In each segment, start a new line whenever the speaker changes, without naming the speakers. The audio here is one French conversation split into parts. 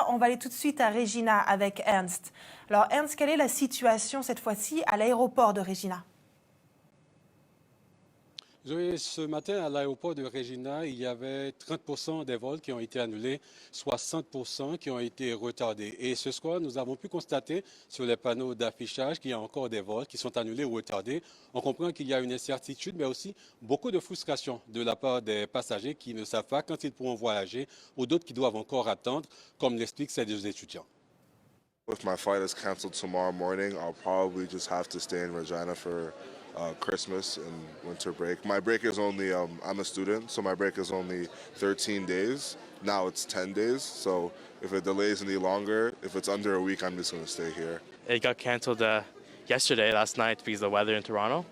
ça, on va aller tout de suite à Regina avec Ernst. Alors Ernst, quelle est la situation cette fois-ci à l'aéroport de Regina?
Zoé, ce matin, à l'aéroport de Regina, il y avait 30% des vols qui ont été annulés, 60% qui ont été retardés. Et ce soir, nous avons pu constater sur les panneaux d'affichage qu'il y a encore des vols qui sont annulés ou retardés. On comprend qu'il y a une incertitude, mais aussi beaucoup de frustration de la part des passagers qui ne savent pas quand ils pourront voyager ou d'autres qui doivent encore attendre, comme l'expliquent ces deux étudiants.
If my flight is canceled tomorrow morning, I'll probably just have to stay in Regina for Christmas and winter break. My break is only, I'm a student, so my break is only 13 days. Now it's 10 days, so if it delays any longer, if it's under a week, I'm just going to stay here.
It got canceled last night because of the weather in Toronto.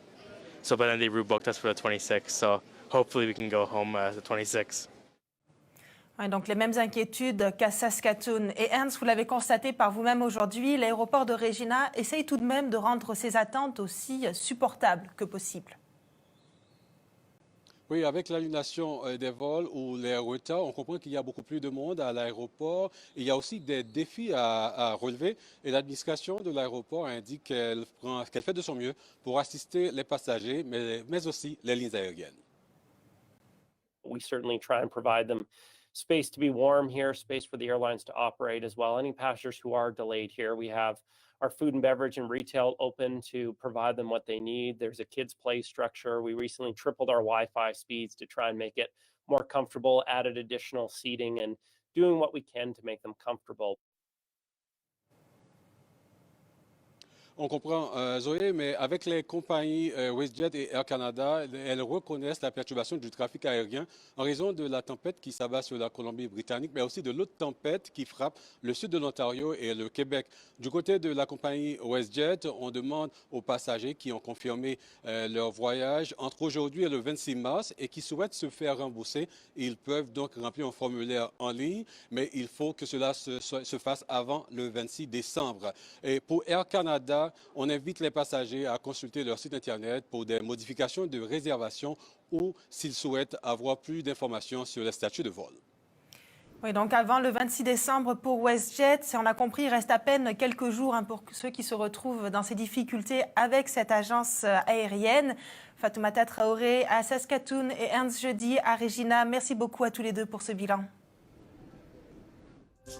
But then they rebooked us for the 26th, so hopefully we can go home the 26th.
Ouais, donc les mêmes inquiétudes qu'à Saskatoon. Et Ernst, vous l'avez constaté par vous-même aujourd'hui, l'aéroport de Regina essaye tout de même de rendre ses attentes aussi supportables que possible.
Oui, avec l'annulation des vols ou les retards, on comprend qu'il y a beaucoup plus de monde à l'aéroport. Il y a aussi des défis à relever et l'administration de l'aéroport indique qu'elle fait de son mieux pour assister les passagers, mais aussi les lignes aériennes.
We certainly try and provide them space to be warm here, space for the airlines to operate as well. Any passengers who are delayed here, we have our food and beverage and retail open to provide them what they need. There's a kids' play structure. We recently tripled our Wi-Fi speeds to try and make it more comfortable, added additional seating, and doing what we can to make them comfortable.
On comprend, Zoé, mais avec les compagnies WestJet et Air Canada, elles reconnaissent la perturbation du trafic aérien en raison de la tempête qui s'abat sur la Colombie-Britannique, mais aussi de l'autre tempête qui frappe le sud de l'Ontario et le Québec. Du côté de la compagnie WestJet, on demande aux passagers qui ont confirmé leur voyage entre aujourd'hui et le 26 mars et qui souhaitent se faire rembourser. Ils peuvent donc remplir un formulaire en ligne, mais il faut que cela se fasse avant le 26 décembre. Et pour Air Canada, on invite les passagers à consulter leur site Internet pour des modifications de réservation ou s'ils souhaitent avoir plus d'informations sur les statuts de vol.
Oui, donc avant le 26 décembre pour WestJet, si on a compris, il reste à peine quelques jours pour ceux qui se retrouvent dans ces difficultés avec cette agence aérienne. Fatoumata Traoré à Saskatoon et Ernst Jeudi à Regina. Merci beaucoup à tous les deux pour ce bilan.